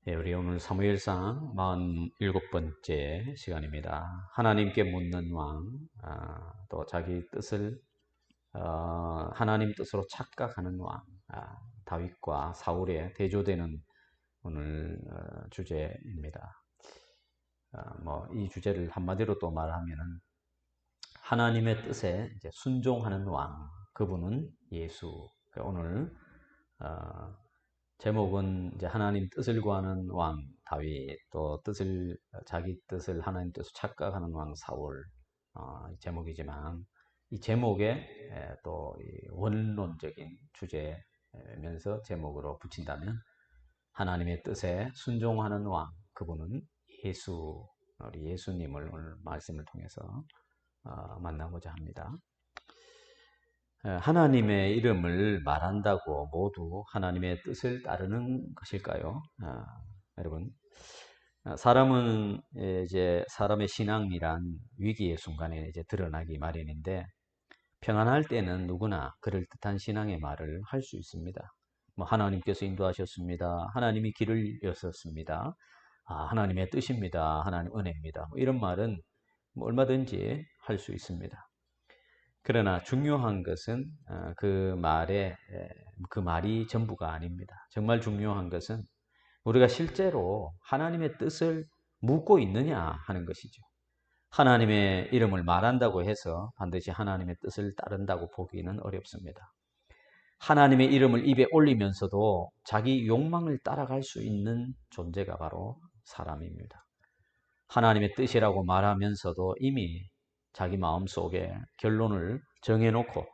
예, 우리 오늘 사무엘상 47번째 시간입니다. 하나님께 묻는 왕, 또 자기 뜻을 하나님 뜻으로 착각하는 왕, 다윗과 사울의 대조되는 오늘 주제입니다. 이 주제를 한마디로 또 말하면은 하나님의 뜻에 이제 순종하는 왕, 그분은 예수. 오늘 제목은 이제 하나님 뜻을 구하는 왕 다윗, 또 자기 뜻을 하나님 뜻으로 착각하는 왕 사울, 제목이지만 이 제목에 또 원론적인 주제면서 제목으로 붙인다면 하나님의 뜻에 순종하는 왕, 그분은 예수, 우리 예수님을 오늘 말씀을 통해서 만나고자 합니다. 하나님의 이름을 말한다고 모두 하나님의 뜻을 따르는 것일까요? 여러분, 사람은 이제 사람의 신앙이란 위기의 순간에 이제 드러나기 마련인데 평안할 때는 누구나 그럴듯한 신앙의 말을 할 수 있습니다. 하나님께서 인도하셨습니다. 하나님이 길을 여셨습니다. 하나님의 뜻입니다. 하나님 은혜입니다. 이런 말은 얼마든지 할 수 있습니다. 그러나 중요한 것은 그 말이 전부가 아닙니다. 정말 중요한 것은 우리가 실제로 하나님의 뜻을 묻고 있느냐 하는 것이죠. 하나님의 이름을 말한다고 해서 반드시 하나님의 뜻을 따른다고 보기는 어렵습니다. 하나님의 이름을 입에 올리면서도 자기 욕망을 따라갈 수 있는 존재가 바로 사람입니다. 하나님의 뜻이라고 말하면서도 이미 자기 마음속에 결론을 정해놓고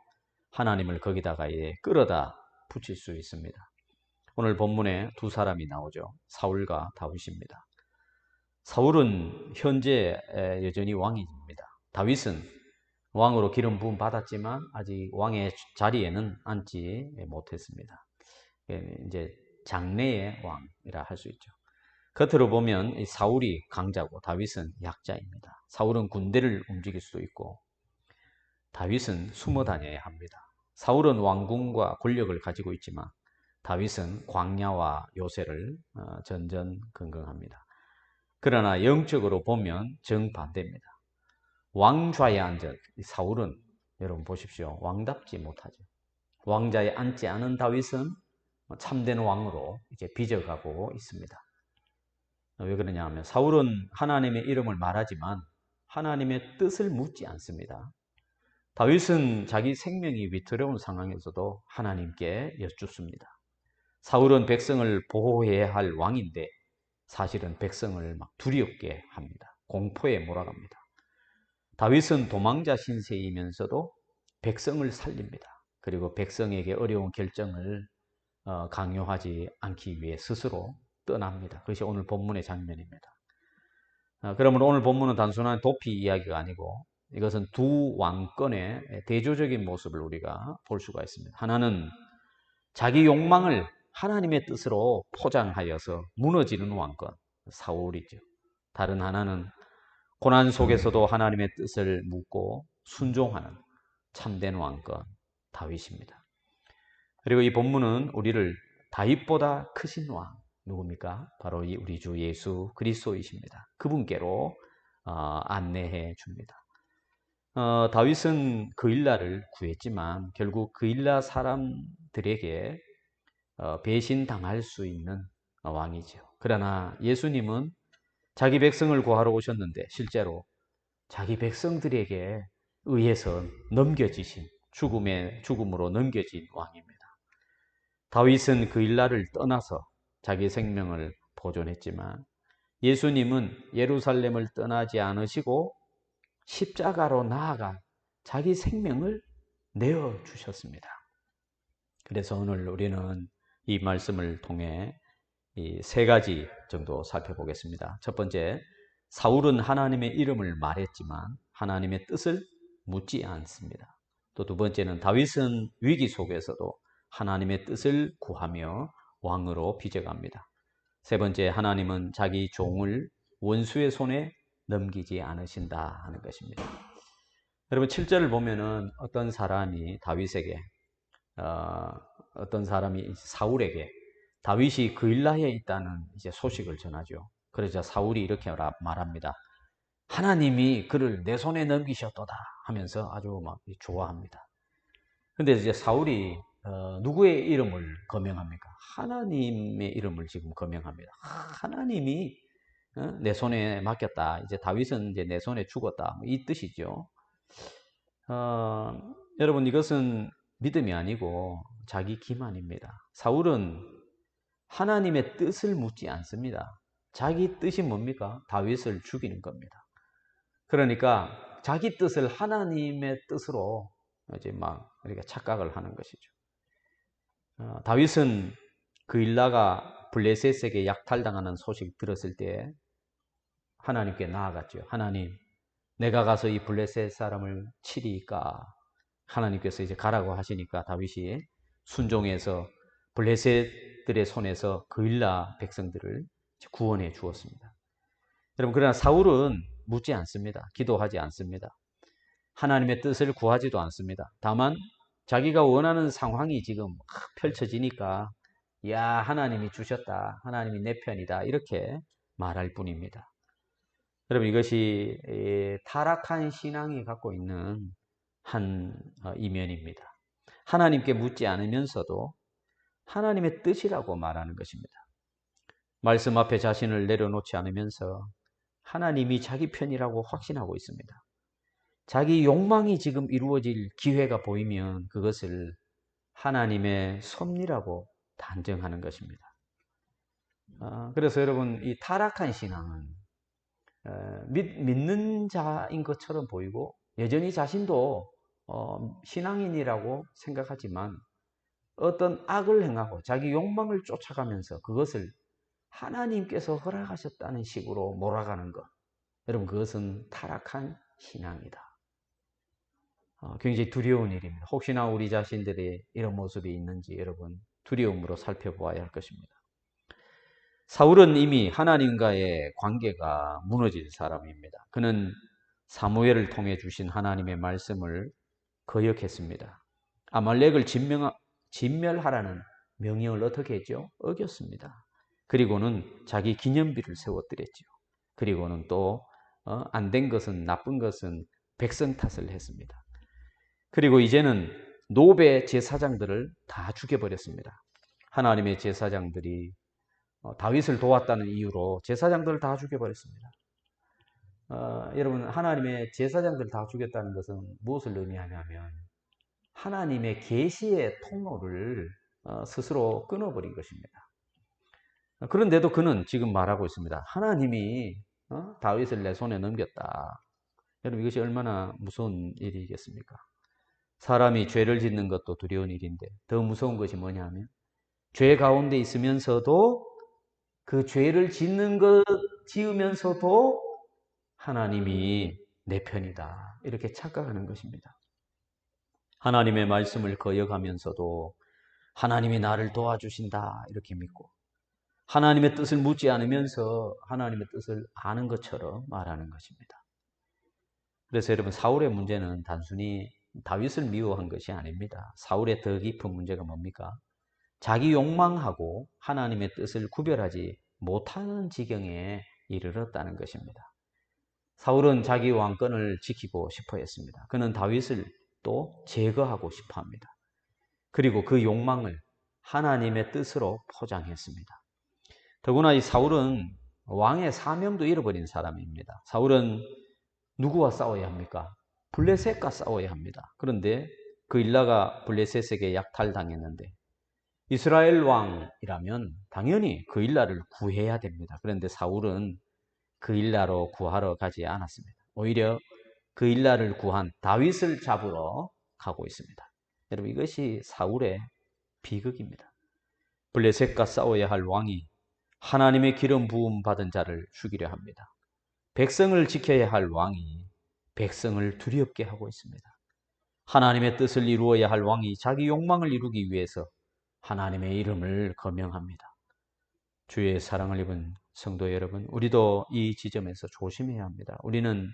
하나님을 거기다가 끌어다 붙일 수 있습니다. 오늘 본문에 두 사람이 나오죠. 사울과 다윗입니다. 사울은 현재 여전히 왕입니다. 다윗은 왕으로 기름 부음 받았지만 아직 왕의 자리에는 앉지 못했습니다. 이제 장래의 왕이라 할 수 있죠. 겉으로 보면 사울이 강자고 다윗은 약자입니다. 사울은 군대를 움직일 수도 있고 다윗은 숨어 다녀야 합니다. 사울은 왕궁과 권력을 가지고 있지만 다윗은 광야와 요새를 전전긍긍합니다. 그러나 영적으로 보면 정반대입니다. 왕좌에 앉은 사울은 여러분 보십시오. 왕답지 못하죠. 왕자에 앉지 않은 다윗은 참된 왕으로 이제 빚어가고 있습니다. 왜 그러냐 하면 사울은 하나님의 이름을 말하지만 하나님의 뜻을 묻지 않습니다. 다윗은 자기 생명이 위태로운 상황에서도 하나님께 여쭙습니다. 사울은 백성을 보호해야 할 왕인데 사실은 백성을 막 두렵게 합니다. 공포에 몰아갑니다. 다윗은 도망자 신세이면서도 백성을 살립니다. 그리고 백성에게 어려운 결정을 강요하지 않기 위해 스스로 떠납니다. 그것이 오늘 본문의 장면입니다. 그러므로 오늘 본문은 단순한 도피 이야기가 아니고 이것은 두 왕권의 대조적인 모습을 우리가 볼 수가 있습니다. 하나는 자기 욕망을 하나님의 뜻으로 포장하여서 무너지는 왕권, 사울이죠. 다른 하나는 고난 속에서도 하나님의 뜻을 묻고 순종하는 참된 왕권, 다윗입니다. 그리고 이 본문은 우리를 다윗보다 크신 왕, 누굽니까? 바로 우리 주 예수 그리스도이십니다. 그분께로 안내해 줍니다. 다윗은 그일라를 구했지만 결국 그일라 사람들에게 배신당할 수 있는 왕이죠. 그러나 예수님은 자기 백성을 구하러 오셨는데 실제로 자기 백성들에게 의해서 넘겨지신 죽음으로 넘겨진 왕입니다. 다윗은 그일라를 떠나서 자기 생명을 보존했지만 예수님은 예루살렘을 떠나지 않으시고 십자가로 나아가 자기 생명을 내어주셨습니다. 그래서 오늘 우리는 이 말씀을 통해 이 세 가지 정도 살펴보겠습니다. 첫 번째, 사울은 하나님의 이름을 말했지만 하나님의 뜻을 묻지 않습니다. 또 두 번째는 다윗은 위기 속에서도 하나님의 뜻을 구하며 왕으로 빚어갑니다. 세 번째, 하나님은 자기 종을 원수의 손에 넘기지 않으신다 하는 것입니다. 여러분 7절을 보면은 어떤 사람이 사울에게 다윗이 그일라에 있다는 이제 소식을 전하죠. 그러자 사울이 이렇게 말합니다. 하나님이 그를 내 손에 넘기셨도다 하면서 아주 막 좋아합니다. 근데 이제 사울이 누구의 이름을 거명합니까? 하나님의 이름을 지금 거명합니다. 하나님이 내 손에 맡겼다. 이제 다윗은 이제 내 손에 죽었다. 이 뜻이죠. 여러분 이것은 믿음이 아니고 자기 기만입니다. 사울은 하나님의 뜻을 묻지 않습니다. 자기 뜻이 뭡니까? 다윗을 죽이는 겁니다. 그러니까 자기 뜻을 하나님의 뜻으로 이제 막 우리가 착각을 하는 것이죠. 다윗은 그일라가 블레셋에게 약탈당하는 소식 들었을 때 하나님께 나아갔죠. 하나님, 내가 가서 이 블레셋 사람을 치리까? 하나님께서 이제 가라고 하시니까 다윗이 순종해서 블레셋들의 손에서 그일라 백성들을 구원해 주었습니다. 여러분, 그러나 사울은 묻지 않습니다. 기도하지 않습니다. 하나님의 뜻을 구하지도 않습니다. 다만 자기가 원하는 상황이 지금 펼쳐지니까 야, 하나님이 주셨다. 하나님이 내 편이다. 이렇게 말할 뿐입니다. 여러분, 이것이 타락한 신앙이 갖고 있는 한 이면입니다. 하나님께 묻지 않으면서도 하나님의 뜻이라고 말하는 것입니다. 말씀 앞에 자신을 내려놓지 않으면서 하나님이 자기 편이라고 확신하고 있습니다. 자기 욕망이 지금 이루어질 기회가 보이면 그것을 하나님의 섭리라고 단정하는 것입니다. 그래서 여러분, 이 타락한 신앙은 믿는 자인 것처럼 보이고 여전히 자신도 신앙인이라고 생각하지만 어떤 악을 행하고 자기 욕망을 쫓아가면서 그것을 하나님께서 허락하셨다는 식으로 몰아가는 것. 여러분, 그것은 타락한 신앙이다. 굉장히 두려운 일입니다. 혹시나 우리 자신들의 이런 모습이 있는지 여러분 두려움으로 살펴보아야 할 것입니다. 사울은 이미 하나님과의 관계가 무너진 사람입니다. 그는 사무엘을 통해 주신 하나님의 말씀을 거역했습니다. 아말렉을 진멸하라는 명령을 어떻게 했죠? 어겼습니다. 그리고는 자기 기념비를 세워드렸죠. 그리고는 또 안 된 것은 나쁜 것은 백성 탓을 했습니다. 그리고 이제는 노베 제사장들을 다 죽여버렸습니다. 하나님의 제사장들이 다윗을 도왔다는 이유로 제사장들을 다 죽여버렸습니다. 여러분, 하나님의 제사장들 다 죽였다는 것은 무엇을 의미하냐면 하나님의 계시의 통로를 스스로 끊어버린 것입니다. 그런데도 그는 지금 말하고 있습니다. 하나님이 다윗을 내 손에 넘겼다. 여러분, 이것이 얼마나 무서운 일이겠습니까? 사람이 죄를 짓는 것도 두려운 일인데 더 무서운 것이 뭐냐면 죄 가운데 있으면서도 그 죄를 지으면서도 하나님이 내 편이다. 이렇게 착각하는 것입니다. 하나님의 말씀을 거역하면서도 하나님이 나를 도와주신다. 이렇게 믿고 하나님의 뜻을 묻지 않으면서 하나님의 뜻을 아는 것처럼 말하는 것입니다. 그래서 여러분, 사울의 문제는 단순히 다윗을 미워한 것이 아닙니다. 사울의 더 깊은 문제가 뭡니까? 자기 욕망하고 하나님의 뜻을 구별하지 못하는 지경에 이르렀다는 것입니다. 사울은 자기 왕권을 지키고 싶어 했습니다. 그는 다윗을 또 제거하고 싶어 합니다. 그리고 그 욕망을 하나님의 뜻으로 포장했습니다. 더구나 이 사울은 왕의 사명도 잃어버린 사람입니다. 사울은 누구와 싸워야 합니까? 블레셋과 싸워야 합니다. 그런데 그일라가 블레셋에게 약탈당했는데 이스라엘 왕이라면 당연히 그일라를 구해야 됩니다. 그런데 사울은 그일라로 구하러 가지 않았습니다. 오히려 그일라를 구한 다윗을 잡으러 가고 있습니다. 여러분, 이것이 사울의 비극입니다. 블레셋과 싸워야 할 왕이 하나님의 기름 부음 받은 자를 죽이려 합니다. 백성을 지켜야 할 왕이 백성을 두렵게 하고 있습니다. 하나님의 뜻을 이루어야 할 왕이 자기 욕망을 이루기 위해서 하나님의 이름을 거명합니다. 주의 사랑을 입은 성도 여러분, 우리도 이 지점에서 조심해야 합니다. 우리는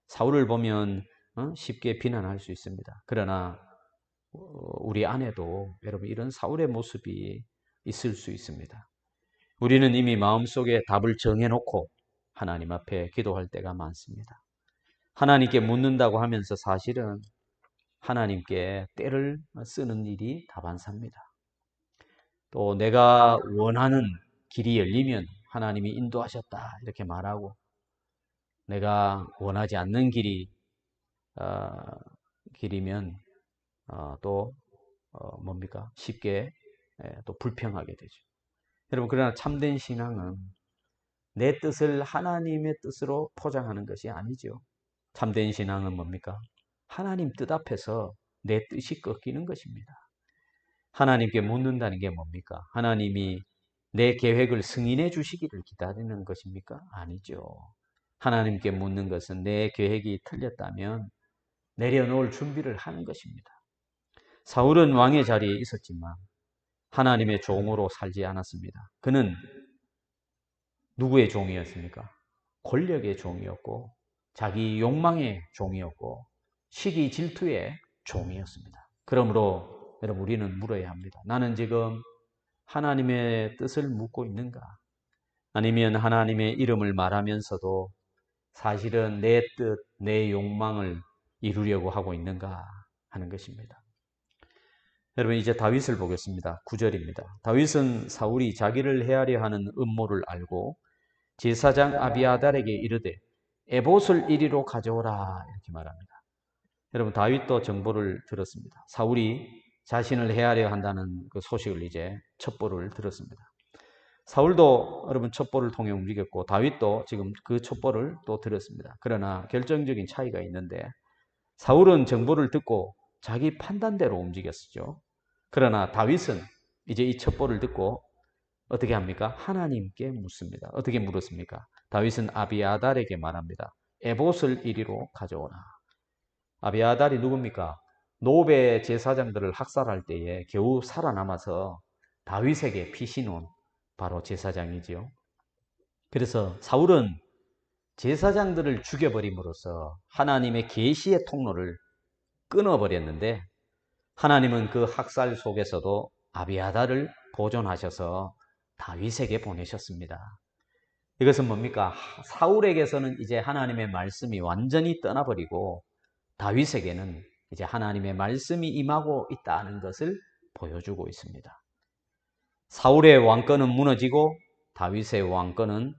사울을 보면 쉽게 비난할 수 있습니다. 그러나 우리 안에도 여러분 이런 사울의 모습이 있을 수 있습니다. 우리는 이미 마음속에 답을 정해놓고 하나님 앞에 기도할 때가 많습니다. 하나님께 묻는다고 하면서 사실은 하나님께 때를 쓰는 일이 다반사입니다. 또 내가 원하는 길이 열리면 하나님이 인도하셨다 이렇게 말하고, 내가 원하지 않는 어, 길이면 또 뭡니까? 쉽게 또 불평하게 되죠. 여러분, 그러나 참된 신앙은 내 뜻을 하나님의 뜻으로 포장하는 것이 아니죠. 참된 신앙은 뭡니까? 하나님 뜻 앞에서 내 뜻이 꺾이는 것입니다. 하나님께 묻는다는 게 뭡니까? 하나님이 내 계획을 승인해 주시기를 기다리는 것입니까? 아니죠. 하나님께 묻는 것은 내 계획이 틀렸다면 내려놓을 준비를 하는 것입니다. 사울은 왕의 자리에 있었지만 하나님의 종으로 살지 않았습니다. 그는 누구의 종이었습니까? 권력의 종이었고, 자기 욕망의 종이었고, 시기 질투의 종이었습니다. 그러므로 여러분, 우리는 물어야 합니다. 나는 지금 하나님의 뜻을 묻고 있는가? 아니면 하나님의 이름을 말하면서도 사실은 내 뜻, 내 욕망을 이루려고 하고 있는가 하는 것입니다. 여러분, 이제 다윗을 보겠습니다. 9절입니다. 다윗은 사울이 자기를 해하려 하는 음모를 알고 제사장 아비아달에게 이르되 에봇을 이리로 가져오라 이렇게 말합니다. 여러분, 다윗도 정보를 들었습니다. 사울이 자신을 해하려 한다는 그 소식을 이제 첩보를 들었습니다. 사울도 여러분 첩보를 통해 움직였고 다윗도 지금 그 첩보를 또 들었습니다. 그러나 결정적인 차이가 있는데, 사울은 정보를 듣고 자기 판단대로 움직였죠. 그러나 다윗은 이제 이 첩보를 듣고 어떻게 합니까? 하나님께 묻습니다. 어떻게 물었습니까? 다윗은 아비아달에게 말합니다. 에봇을 이리로 가져오라. 아비아달이 누굽니까? 노베 제사장들을 학살할 때에 겨우 살아남아서 다윗에게 피신온 바로 제사장이지요. 그래서 사울은 제사장들을 죽여버림으로써 하나님의 계시의 통로를 끊어버렸는데, 하나님은 그 학살 속에서도 아비아달을 보존하셔서 다윗에게 보내셨습니다. 이것은 뭡니까? 사울에게서는 이제 하나님의 말씀이 완전히 떠나버리고 다윗에게는 이제 하나님의 말씀이 임하고 있다는 것을 보여주고 있습니다. 사울의 왕권은 무너지고 다윗의 왕권은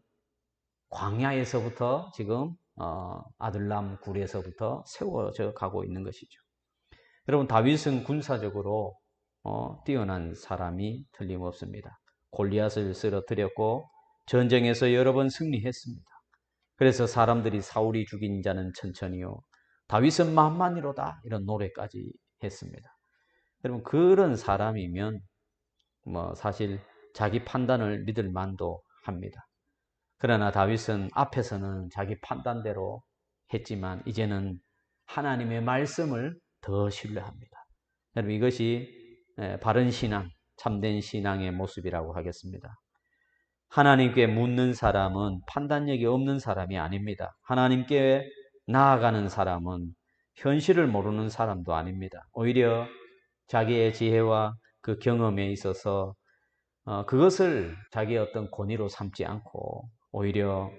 광야에서부터 지금 아들람 굴에서부터 세워져 가고 있는 것이죠. 여러분, 다윗은 군사적으로 뛰어난 사람이 틀림없습니다. 골리앗을 쓰러뜨렸고 전쟁에서 여러 번 승리했습니다. 그래서 사람들이 사울이 죽인 자는 천천히요, 다윗은 만만이로다 이런 노래까지 했습니다. 여러분, 그런 사람이면 사실 자기 판단을 믿을 만도 합니다. 그러나 다윗은 앞에서는 자기 판단대로 했지만 이제는 하나님의 말씀을 더 신뢰합니다. 여러분, 이것이 바른 신앙, 참된 신앙의 모습이라고 하겠습니다. 하나님께 묻는 사람은 판단력이 없는 사람이 아닙니다. 하나님께 나아가는 사람은 현실을 모르는 사람도 아닙니다. 오히려 자기의 지혜와 그 경험에 있어서 그것을 자기의 어떤 권위로 삼지 않고 오히려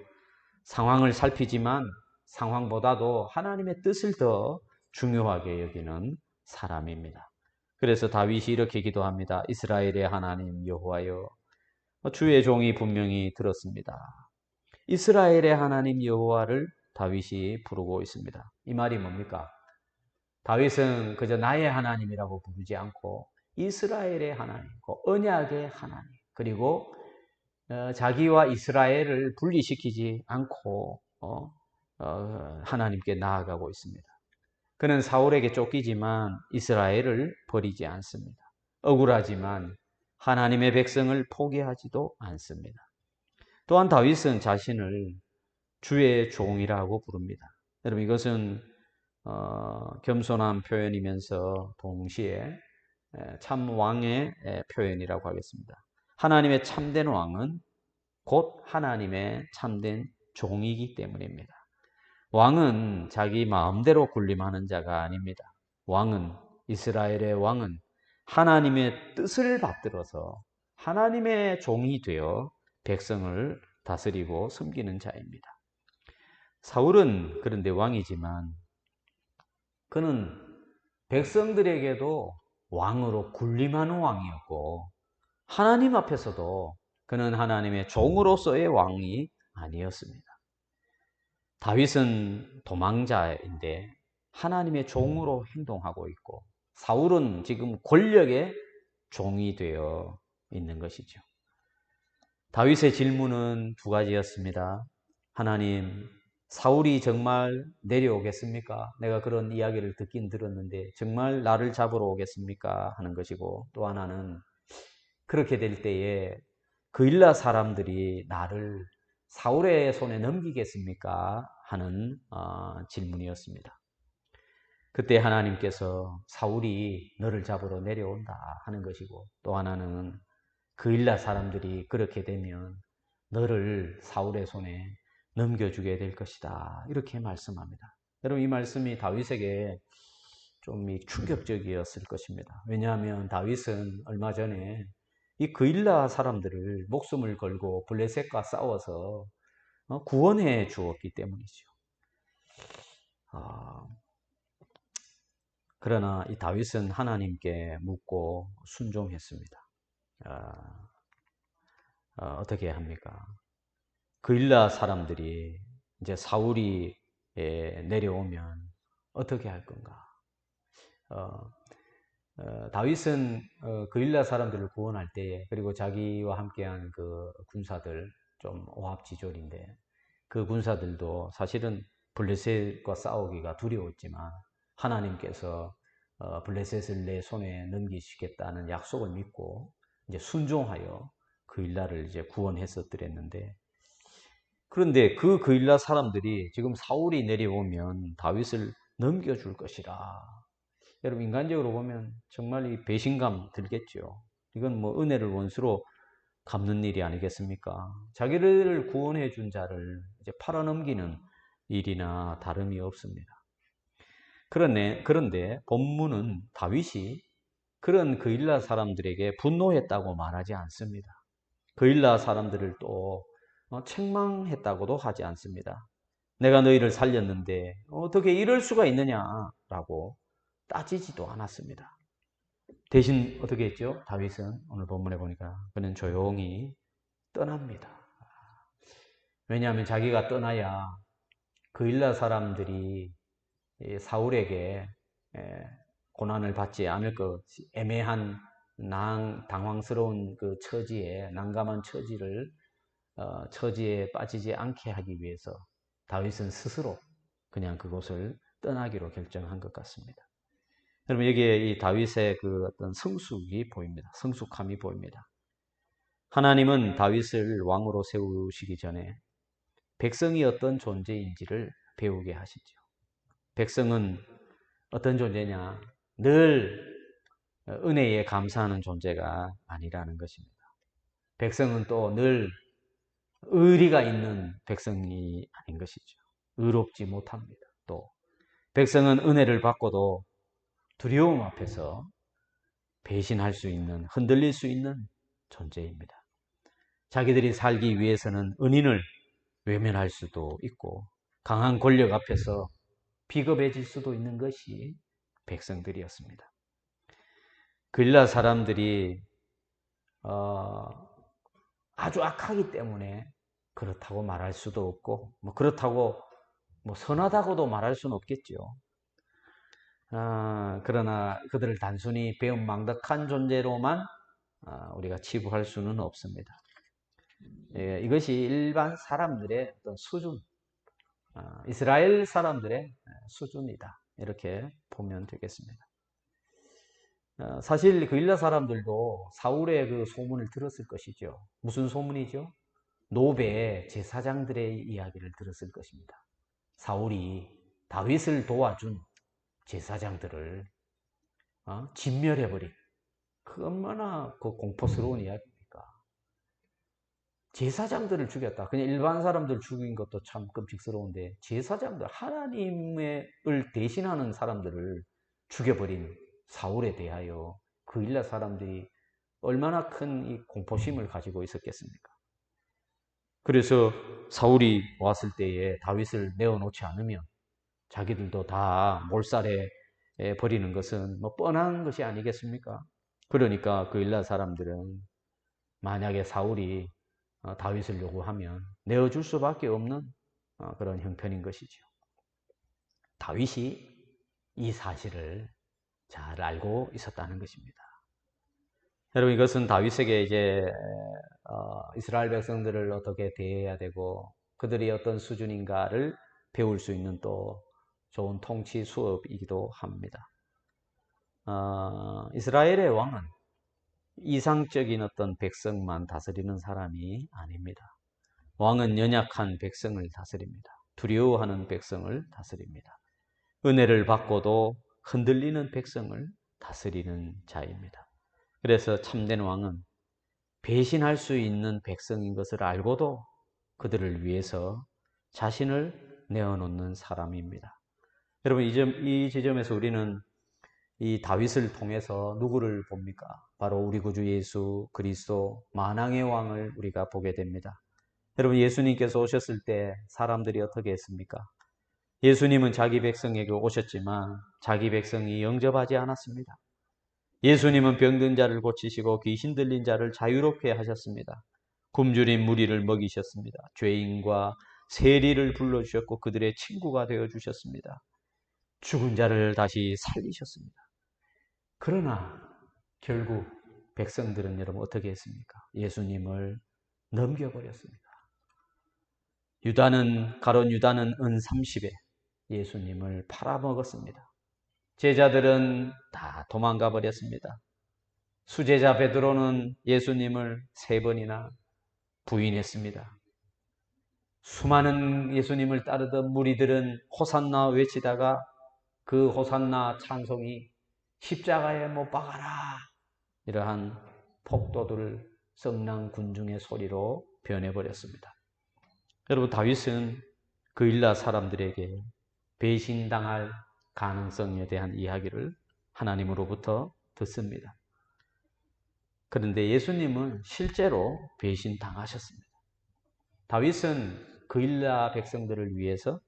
상황을 살피지만 상황보다도 하나님의 뜻을 더 중요하게 여기는 사람입니다. 그래서 다윗이 이렇게 기도합니다. 이스라엘의 하나님 여호와여, 주의 종이 분명히 들었습니다. 이스라엘의 하나님 여호와를 다윗이 부르고 있습니다. 이 말이 뭡니까? 다윗은 그저 나의 하나님이라고 부르지 않고 이스라엘의 하나님, 언약의 하나님, 그리고 자기와 이스라엘을 분리시키지 않고 하나님께 나아가고 있습니다. 그는 사울에게 쫓기지만 이스라엘을 버리지 않습니다. 억울하지만 하나님의 백성을 포기하지도 않습니다. 또한 다윗은 자신을 주의 종이라고 부릅니다. 여러분, 이것은 겸손한 표현이면서 동시에 참 왕의 표현이라고 하겠습니다. 하나님의 참된 왕은 곧 하나님의 참된 종이기 때문입니다. 왕은 자기 마음대로 군림하는 자가 아닙니다. 왕은, 이스라엘의 왕은 하나님의 뜻을 받들어서 하나님의 종이 되어 백성을 다스리고 섬기는 자입니다. 사울은 그런데 왕이지만 그는 백성들에게도 왕으로 군림하는 왕이었고 하나님 앞에서도 그는 하나님의 종으로서의 왕이 아니었습니다. 다윗은 도망자인데 하나님의 종으로 행동하고 있고 사울은 지금 권력의 종이 되어 있는 것이죠. 다윗의 질문은 두 가지였습니다. 하나님, 사울이 정말 내려오겠습니까? 내가 그런 이야기를 듣긴 들었는데 정말 나를 잡으러 오겠습니까? 하는 것이고 또 하나는 그렇게 될 때에 그일라 사람들이 나를 사울의 손에 넘기겠습니까? 하는 질문이었습니다. 그때 하나님께서 사울이 너를 잡으러 내려온다 하는 것이고 또 하나는 그일라 사람들이 그렇게 되면 너를 사울의 손에 넘겨주게 될 것이다. 이렇게 말씀합니다. 여러분 이 말씀이 다윗에게 좀 충격적이었을 것입니다. 왜냐하면 다윗은 얼마 전에 이 그일라 사람들을 목숨을 걸고 블레셋과 싸워서 구원해 주었기 때문이죠. 그러나 이 다윗은 하나님께 묻고 순종했습니다. 어떻게 합니까? 그일라 사람들이 이제 사울이 내려오면 어떻게 할 건가? 다윗은 그일라 사람들을 구원할 때에 그리고 자기와 함께한 그 군사들 좀 오합지졸인데 그 군사들도 사실은 블레셋과 싸우기가 두려웠지만 하나님께서 블레셋을 내 손에 넘기시겠다는 약속을 믿고 이제 순종하여 그일라를 이제 구원했었더랬는데 그런데 그 그일라 사람들이 지금 사울이 내려오면 다윗을 넘겨줄 것이라. 여러분 인간적으로 보면 정말 이 배신감 들겠죠. 이건 뭐 은혜를 원수로 갚는 일이 아니겠습니까? 자기를 구원해 준 자를 이제 팔아넘기는 일이나 다름이 없습니다. 그런데 본문은 다윗이 그런 그일라 사람들에게 분노했다고 말하지 않습니다. 그일라 사람들을 또 책망했다고도 하지 않습니다. 내가 너희를 살렸는데 어떻게 이럴 수가 있느냐라고 따지지도 않았습니다. 대신 어떻게 했죠? 다윗은 오늘 본문에 보니까 그는 조용히 떠납니다. 왜냐하면 자기가 떠나야 그일라 사람들이 사울에게 고난을 받지 않을 것, 애매한 당황스러운 그 처지에 난감한 처지에 빠지지 않게 하기 위해서 다윗은 스스로 그냥 그곳을 떠나기로 결정한 것 같습니다. 여러분 여기에 이 다윗의 그 어떤 성숙이 보입니다. 성숙함이 보입니다. 하나님은 다윗을 왕으로 세우시기 전에 백성이 어떤 존재인지를 배우게 하시죠. 백성은 어떤 존재냐? 늘 은혜에 감사하는 존재가 아니라는 것입니다. 백성은 또 늘 의리가 있는 백성이 아닌 것이죠. 의롭지 못합니다. 또 백성은 은혜를 받고도 두려움 앞에서 배신할 수 있는, 흔들릴 수 있는 존재입니다. 자기들이 살기 위해서는 은인을 외면할 수도 있고 강한 권력 앞에서 비겁해질 수도 있는 것이 백성들이었습니다. 그일라 사람들이 아주 악하기 때문에 그렇다고 말할 수도 없고 그렇다고 선하다고도 말할 수는 없겠죠. 그러나 그들을 단순히 배은망덕한 존재로만 우리가 치부할 수는 없습니다. 이것이 일반 사람들의 어떤 수준, 이스라엘 사람들의 수준이다. 이렇게 보면 되겠습니다. 사실 그일라 사람들도 사울의 그 소문을 들었을 것이죠. 무슨 소문이죠? 노베 제사장들의 이야기를 들었을 것입니다. 사울이 다윗을 도와준 제사장들을 진멸해버린 그 얼마나 그 공포스러운 이야기입니까? 제사장들을 죽였다. 그냥 일반 사람들 죽인 것도 참 끔찍스러운데 제사장들, 하나님을 대신하는 사람들을 죽여버린 사울에 대하여 그일라 사람들이 얼마나 큰 이 공포심을 가지고 있었겠습니까? 그래서 사울이 왔을 때에 다윗을 내어놓지 않으면 자기들도 다 몰살해 버리는 것은 뭐 뻔한 것이 아니겠습니까? 그러니까 그 일라 사람들은 만약에 사울이 다윗을 요구하면 내어줄 수밖에 없는 그런 형편인 것이죠. 다윗이 이 사실을 잘 알고 있었다는 것입니다. 여러분, 이것은 다윗에게 이제 이스라엘 백성들을 어떻게 대해야 되고 그들이 어떤 수준인가를 배울 수 있는 또 좋은 통치 수업이기도 합니다. 이스라엘의 왕은 이상적인 어떤 백성만 다스리는 사람이 아닙니다. 왕은 연약한 백성을 다스립니다. 두려워하는 백성을 다스립니다. 은혜를 받고도 흔들리는 백성을 다스리는 자입니다. 그래서 참된 왕은 배신할 수 있는 백성인 것을 알고도 그들을 위해서 자신을 내어놓는 사람입니다. 여러분, 이 지점에서 우리는 이 다윗을 통해서 누구를 봅니까? 바로 우리 구주 예수 그리스도 만왕의 왕을 우리가 보게 됩니다. 여러분, 예수님께서 오셨을 때 사람들이 어떻게 했습니까? 예수님은 자기 백성에게 오셨지만 자기 백성이 영접하지 않았습니다. 예수님은 병든 자를 고치시고 귀신 들린 자를 자유롭게 하셨습니다. 굶주린 무리를 먹이셨습니다. 죄인과 세리를 불러주셨고 그들의 친구가 되어주셨습니다. 죽은 자를 다시 살리셨습니다. 그러나 결국 백성들은 여러분 어떻게 했습니까? 예수님을 넘겨버렸습니다. 가룟 유다는 은 30에 예수님을 팔아먹었습니다. 제자들은 다 도망가 버렸습니다. 수제자 베드로는 예수님을 3번이나 부인했습니다. 수많은 예수님을 따르던 무리들은 호산나 외치다가 그 호산나 찬송이 십자가에 못 박아라 이러한 폭도들 성난 군중의 소리로 변해버렸습니다. 여러분, 다윗은 그 일라 사람들에게 배신당할 가능성에 대한 이야기를 하나님으로부터 듣습니다. 그런데 예수님은 실제로 배신당하셨습니다. 다윗은 그 일라 백성들을 위해서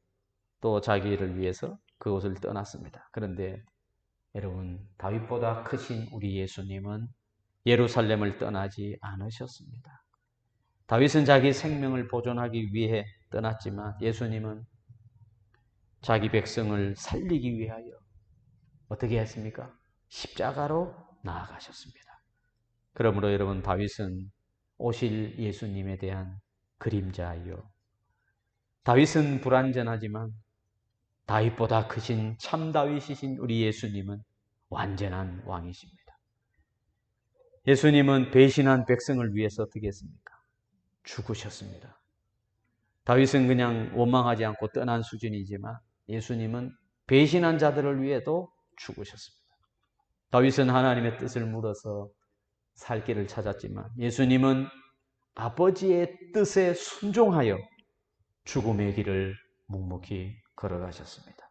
또 자기를 위해서 그곳을 떠났습니다. 그런데 여러분, 다윗보다 크신 우리 예수님은 예루살렘을 떠나지 않으셨습니다. 다윗은 자기 생명을 보존하기 위해 떠났지만 예수님은 자기 백성을 살리기 위하여 어떻게 했습니까? 십자가로 나아가셨습니다. 그러므로 여러분, 다윗은 오실 예수님에 대한 그림자요. 다윗은 불완전하지만 다윗보다 크신 참 다윗이신 우리 예수님은 완전한 왕이십니다. 예수님은 배신한 백성을 위해서 어떻게 했습니까? 죽으셨습니다. 다윗은 그냥 원망하지 않고 떠난 수준이지만 예수님은 배신한 자들을 위해도 죽으셨습니다. 다윗은 하나님의 뜻을 물어서 살 길을 찾았지만 예수님은 아버지의 뜻에 순종하여 죽음의 길을 묵묵히 걸어가셨습니다.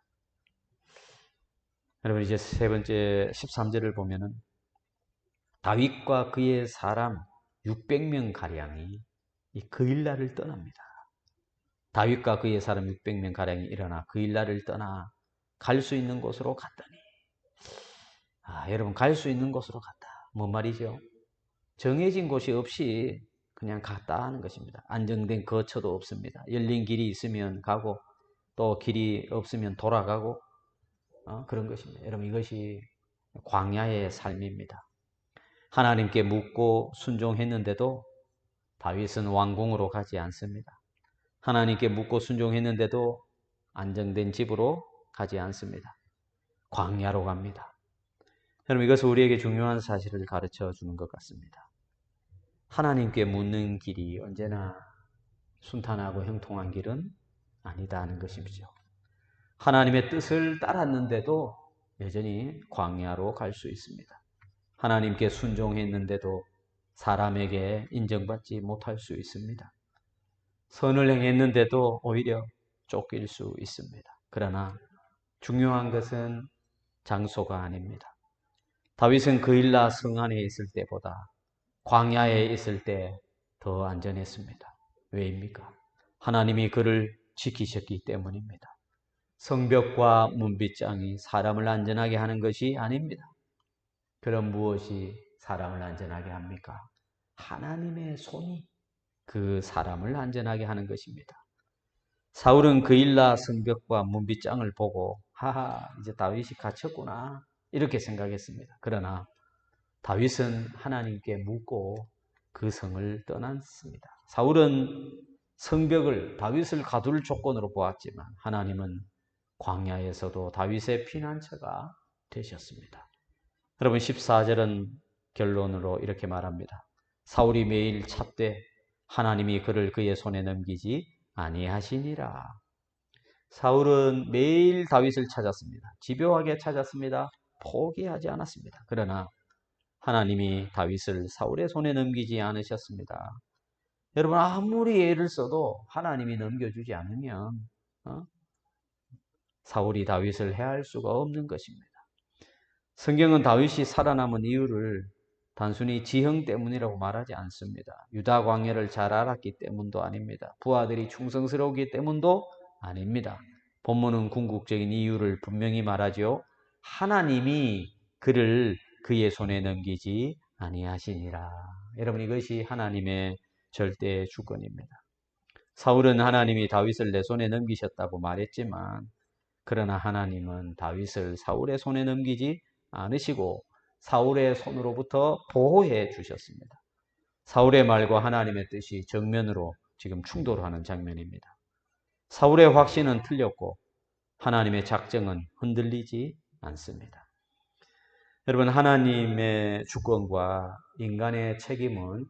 여러분, 이제 세 번째 13절을 보면은 다윗과 그의 사람 600명 가량이 이 그일라를 떠납니다. 다윗과 그의 사람 600명 가량이 일어나 그일라를 떠나 갈 수 있는 곳으로 갔더니 여러분, 갈 수 있는 곳으로 갔다. 뭔 말이죠? 정해진 곳이 없이 그냥 갔다 하는 것입니다. 안정된 거처도 없습니다. 열린 길이 있으면 가고 또 길이 없으면 돌아가고 그런 것입니다. 여러분, 이것이 광야의 삶입니다. 하나님께 묻고 순종했는데도 다윗은 왕궁으로 가지 않습니다. 하나님께 묻고 순종했는데도 안정된 집으로 가지 않습니다. 광야로 갑니다. 여러분, 이것은 우리에게 중요한 사실을 가르쳐 주는 것 같습니다. 하나님께 묻는 길이 언제나 순탄하고 형통한 길은 아니다는 것이죠. 하나님의 뜻을 따랐는데도 여전히 광야로 갈 수 있습니다. 하나님께 순종했는데도 사람에게 인정받지 못할 수 있습니다. 선을 행했는데도 오히려 쫓길 수 있습니다. 그러나 중요한 것은 장소가 아닙니다. 다윗은 그일라 성 안에 있을 때보다 광야에 있을 때 더 안전했습니다. 왜입니까? 하나님이 그를 지키셨기 때문입니다. 성벽과 문빗장이 사람을 안전하게 하는 것이 아닙니다. 그럼 무엇이 사람을 안전하게 합니까? 하나님의 손이 그 사람을 안전하게 하는 것입니다. 사울은 그일라 성벽과 문빗장을 보고 하하 이제 다윗이 갇혔구나 이렇게 생각했습니다. 그러나 다윗은 하나님께 묻고 그 성을 떠났습니다. 사울은 성벽을 다윗을 가둘 조건으로 보았지만 하나님은 광야에서도 다윗의 피난처가 되셨습니다. 여러분 14절은 결론으로 이렇게 말합니다. 사울이 매일 찾되 하나님이 그를 그의 손에 넘기지 아니하시니라. 사울은 매일 다윗을 찾았습니다. 집요하게 찾았습니다. 포기하지 않았습니다. 그러나 하나님이 다윗을 사울의 손에 넘기지 않으셨습니다. 여러분 아무리 애를 써도 하나님이 넘겨주지 않으면 사울이 다윗을 해할 수가 없는 것입니다. 성경은 다윗이 살아남은 이유를 단순히 지형 때문이라고 말하지 않습니다. 유다 광야를 잘 알았기 때문도 아닙니다. 부하들이 충성스러우기 때문도 아닙니다. 본문은 궁극적인 이유를 분명히 말하죠. 하나님이 그를 그의 손에 넘기지 아니하시니라. 여러분 이것이 하나님의 절대 주권입니다. 사울은 하나님이 다윗을 내 손에 넘기셨다고 말했지만 그러나 하나님은 다윗을 사울의 손에 넘기지 않으시고 사울의 손으로부터 보호해 주셨습니다. 사울의 말과 하나님의 뜻이 정면으로 지금 충돌하는 장면입니다. 사울의 확신은 틀렸고 하나님의 작정은 흔들리지 않습니다. 여러분 하나님의 주권과 인간의 책임은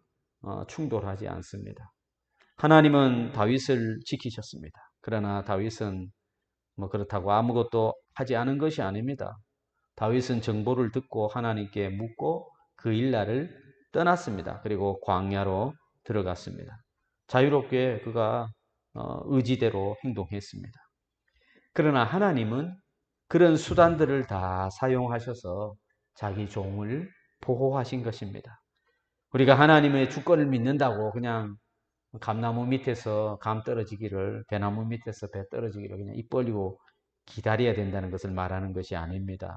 충돌하지 않습니다. 하나님은 다윗을 지키셨습니다. 그러나 다윗은 그렇다고 아무것도 하지 않은 것이 아닙니다. 다윗은 정보를 듣고 하나님께 묻고 그 일날을 떠났습니다. 그리고 광야로 들어갔습니다. 자유롭게 그가 의지대로 행동했습니다. 그러나 하나님은 그런 수단들을 다 사용하셔서 자기 종을 보호하신 것입니다. 우리가 하나님의 주권을 믿는다고 그냥 감나무 밑에서 감 떨어지기를, 배나무 밑에서 배 떨어지기를 그냥 입 벌리고 기다려야 된다는 것을 말하는 것이 아닙니다.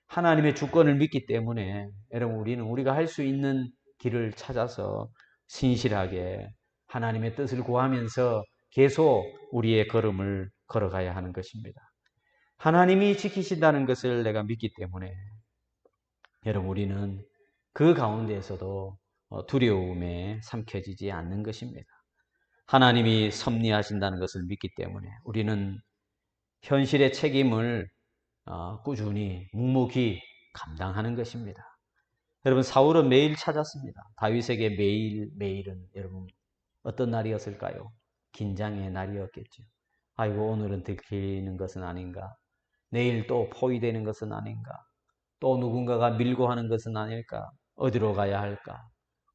하나님의 주권을 믿기 때문에 여러분 우리는 우리가 할 수 있는 길을 찾아서 신실하게 하나님의 뜻을 구하면서 계속 우리의 걸음을 걸어가야 하는 것입니다. 하나님이 지키신다는 것을 내가 믿기 때문에 여러분 우리는 그 가운데에서도 두려움에 삼켜지지 않는 것입니다. 하나님이 섭리하신다는 것을 믿기 때문에 우리는 현실의 책임을 꾸준히 묵묵히 감당하는 것입니다. 여러분 사울은 매일 찾았습니다. 다윗에게 매일은 여러분 어떤 날이었을까요? 긴장의 날이었겠죠. 아이고 오늘은 들키는 것은 아닌가? 내일 또 포위되는 것은 아닌가? 또 누군가가 밀고 하는 것은 아닐까? 어디로 가야 할까?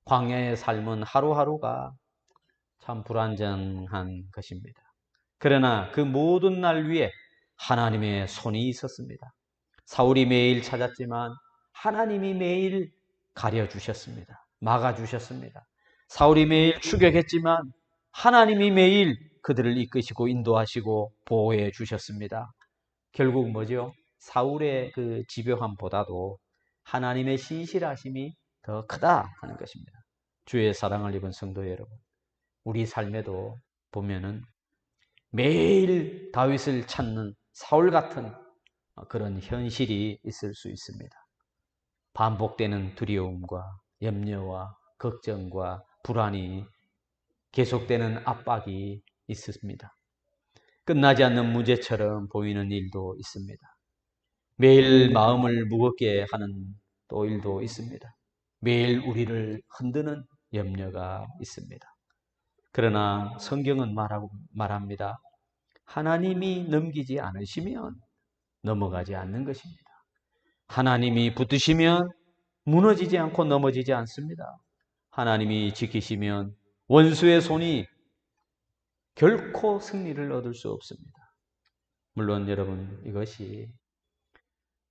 광야의 삶은 하루하루가 참 불안정한 것입니다. 그러나 그 모든 날 위에 하나님의 손이 있었습니다. 사울이 매일 찾았지만 하나님이 매일 가려주셨습니다. 막아주셨습니다. 사울이 매일 추격했지만 하나님이 매일 그들을 이끄시고 인도하시고 보호해 주셨습니다. 결국 뭐죠? 사울의 그 집요함보다도 하나님의 신실하심이 더 크다 하는 것입니다. 주의 사랑을 입은 성도 여러분, 우리 삶에도 보면은 매일 다윗을 찾는 사울 같은 그런 현실이 있을 수 있습니다. 반복되는 두려움과 염려와 걱정과 불안이 계속되는 압박이 있습니다. 끝나지 않는 문제처럼 보이는 일도 있습니다. 매일 마음을 무겁게 하는 또 일도 있습니다. 매일 우리를 흔드는 염려가 있습니다. 그러나 성경은 말합니다. 하나님이 넘기지 않으시면 넘어가지 않는 것입니다. 하나님이 붙드시면 무너지지 않고 넘어지지 않습니다. 하나님이 지키시면 원수의 손이 결코 승리를 얻을 수 없습니다. 물론 여러분 이것이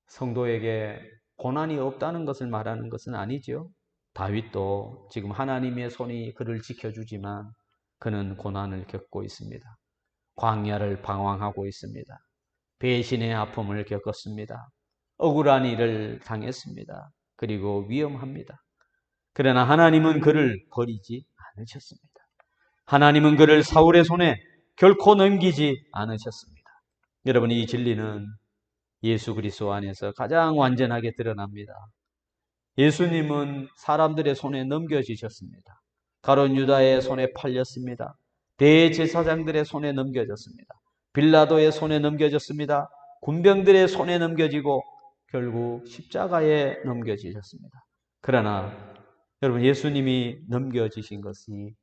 성도에게 고난이 없다는 것을 말하는 것은 아니죠. 다윗도 지금 하나님의 손이 그를 지켜주지만 그는 고난을 겪고 있습니다. 광야를 방황하고 있습니다. 배신의 아픔을 겪었습니다. 억울한 일을 당했습니다. 그리고 위험합니다. 그러나 하나님은 그를 버리지 않으셨습니다. 하나님은 그를 사울의 손에 결코 넘기지 않으셨습니다. 여러분, 이 진리는 예수 그리스도 안에서 가장 완전하게 드러납니다. 예수님은 사람들의 손에 넘겨지셨습니다. 가룟 유다의 손에 팔렸습니다. 대제사장들의 손에 넘겨졌습니다. 빌라도의 손에 넘겨졌습니다. 군병들의 손에 넘겨지고 결국 십자가에 넘겨지셨습니다. 그러나 여러분, 예수님이 넘겨지신 것이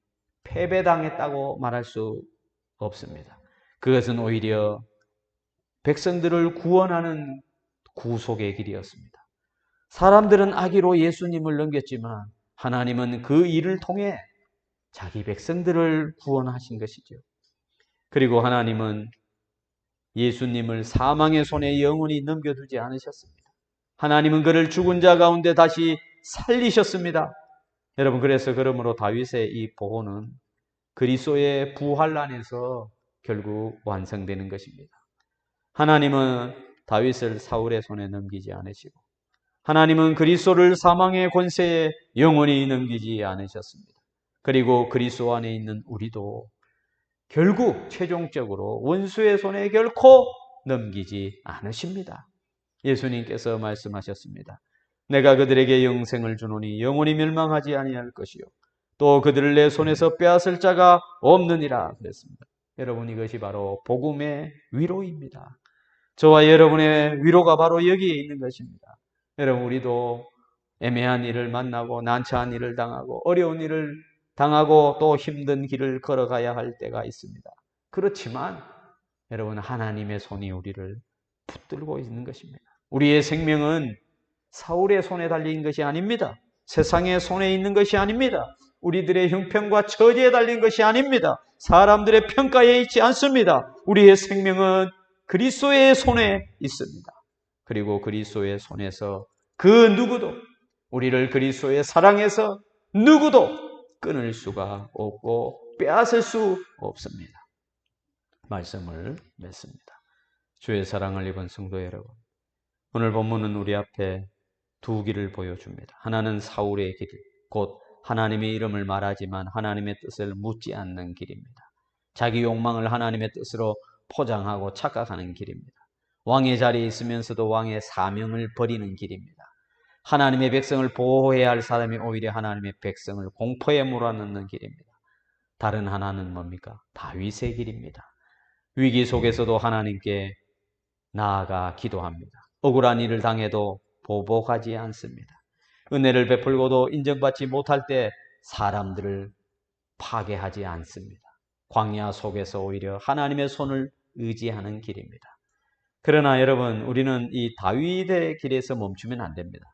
패배당했다고 말할 수 없습니다. 그것은 오히려 백성들을 구원하는 구속의 길이었습니다. 사람들은 악의로 예수님을 넘겼지만 하나님은 그 일을 통해 자기 백성들을 구원하신 것이죠. 그리고 하나님은 예수님을 사망의 손에 영원히 넘겨두지 않으셨습니다. 하나님은 그를 죽은 자 가운데 다시 살리셨습니다. 여러분, 그러므로 다윗의 이 보호는 그리스도의 부활 안에서 결국 완성되는 것입니다. 하나님은 다윗을 사울의 손에 넘기지 않으시고 하나님은 그리스도를 사망의 권세에 영원히 넘기지 않으셨습니다. 그리고 그리스도 안에 있는 우리도 결국 최종적으로 원수의 손에 결코 넘기지 않으십니다. 예수님께서 말씀하셨습니다. 내가 그들에게 영생을 주노니 영원히 멸망하지 아니할 것이요 또 그들을 내 손에서 빼앗을 자가 없느니라 그랬습니다. 여러분, 이것이 바로 복음의 위로입니다. 저와 여러분의 위로가 바로 여기에 있는 것입니다. 여러분, 우리도 애매한 일을 만나고 난처한 일을 당하고 어려운 일을 당하고 또 힘든 길을 걸어가야 할 때가 있습니다. 그렇지만 여러분, 하나님의 손이 우리를 붙들고 있는 것입니다. 우리의 생명은 사울의 손에 달린 것이 아닙니다. 세상의 손에 있는 것이 아닙니다. 우리들의 형편과 처지에 달린 것이 아닙니다. 사람들의 평가에 있지 않습니다. 우리의 생명은 그리스도의 손에 있습니다. 그리고 그리스도의 손에서 그 누구도 우리를 그리스도의 사랑에서 누구도 끊을 수가 없고 빼앗을 수 없습니다. 말씀을 맺습니다. 주의 사랑을 입은 성도 여러분, 오늘 본문은 우리 앞에 두 길을 보여줍니다. 하나는 사울의 길, 곧 하나님의 이름을 말하지만 하나님의 뜻을 묻지 않는 길입니다. 자기 욕망을 하나님의 뜻으로 포장하고 착각하는 길입니다. 왕의 자리에 있으면서도 왕의 사명을 버리는 길입니다. 하나님의 백성을 보호해야 할 사람이 오히려 하나님의 백성을 공포에 몰아넣는 길입니다. 다른 하나는 뭡니까? 다윗의 길입니다. 위기 속에서도 하나님께 나아가 기도합니다. 억울한 일을 당해도 보복하지 않습니다. 은혜를 베풀고도 인정받지 못할 때 사람들을 파괴하지 않습니다. 광야 속에서 오히려 하나님의 손을 의지하는 길입니다. 그러나 여러분, 우리는 이 다윗의 길에서 멈추면 안 됩니다.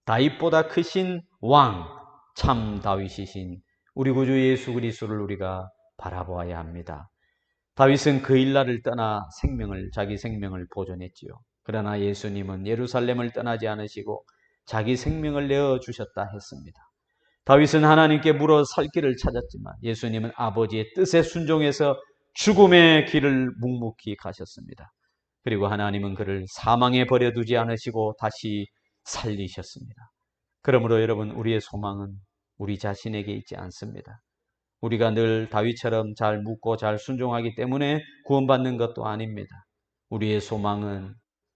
다윗보다 크신 왕, 참 다윗이신 우리 구주 예수 그리스도를 우리가 바라보아야 합니다. 다윗은 그 일날을 떠나 자기 생명을 보존했지요. 그러나 예수님은 예루살렘을 떠나지 않으시고 자기 생명을 내어주셨다 했습니다. 다윗은 하나님께 물어 설 길을 찾았지만 예수님은 아버지의 뜻에 순종해서 죽음의 길을 묵묵히 가셨습니다. 그리고 하나님은 그를 사망에 버려두지 않으시고 다시 살리셨습니다. 그러므로 여러분, 우리의 소망은 우리 자신에게 있지 않습니다. 우리가 늘 다윗처럼 잘 묻고 잘 순종하기 때문에 구원받는 것도 아닙니다. 우리의 소망은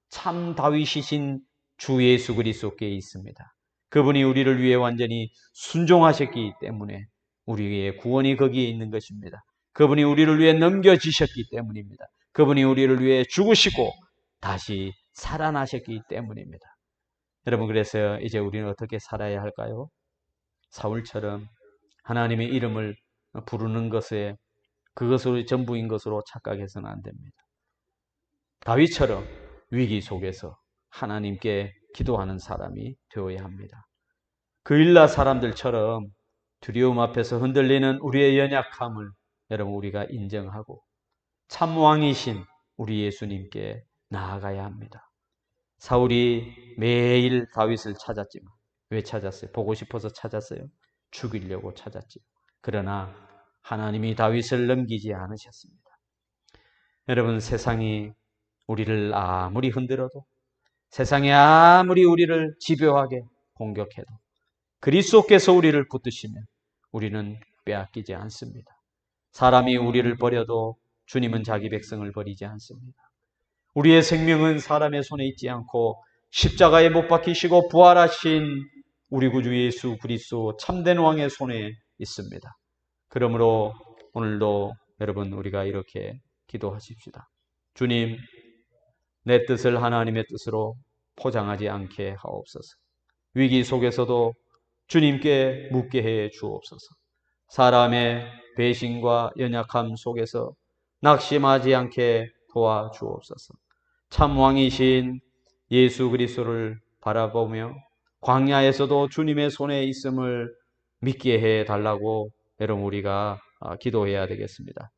참 다윗이신 주 예수 그리스도께 있습니다. 그분이 우리를 위해 완전히 순종하셨기 때문에 우리의 구원이 거기에 있는 것입니다. 그분이 우리를 위해 넘겨지셨기 때문입니다. 그분이 우리를 위해 죽으시고 다시 살아나셨기 때문입니다. 여러분, 그래서 이제 우리는 어떻게 살아야 할까요? 사울처럼 하나님의 이름을 부르는 것에 그것으로 전부인 것으로 착각해서는 안 됩니다. 다윗처럼 위기 속에서 하나님께 기도하는 사람이 되어야 합니다. 그 일라 사람들처럼 두려움 앞에서 흔들리는 우리의 연약함을 여러분, 우리가 인정하고 참 왕이신 우리 예수님께 나아가야 합니다. 사울이 매일 다윗을 찾았지만 왜 찾았어요? 보고 싶어서 찾았어요? 죽이려고 찾았지요. 그러나 하나님이 다윗을 넘기지 않으셨습니다. 여러분, 세상이 우리를 아무리 흔들어도, 세상이 아무리 우리를 집요하게 공격해도 그리스도께서 우리를 붙드시면 우리는 빼앗기지 않습니다. 사람이 우리를 버려도 주님은 자기 백성을 버리지 않습니다. 우리의 생명은 사람의 손에 있지 않고 십자가에 못 박히시고 부활하신 우리 구주 예수 그리스도 참된 왕의 손에 있습니다. 그러므로 오늘도 여러분, 우리가 이렇게 기도하십시다. 주님, 내 뜻을 하나님의 뜻으로 포장하지 않게 하옵소서. 위기 속에서도 주님께 묻게 해 주옵소서. 사람의 배신과 연약함 속에서 낙심하지 않게 도와주옵소서. 참 왕이신 예수 그리스도를 바라보며 광야에서도 주님의 손에 있음을 믿게 해 달라고 여러분, 우리가 기도해야 되겠습니다.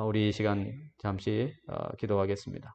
우리 이 시간 잠시 기도하겠습니다.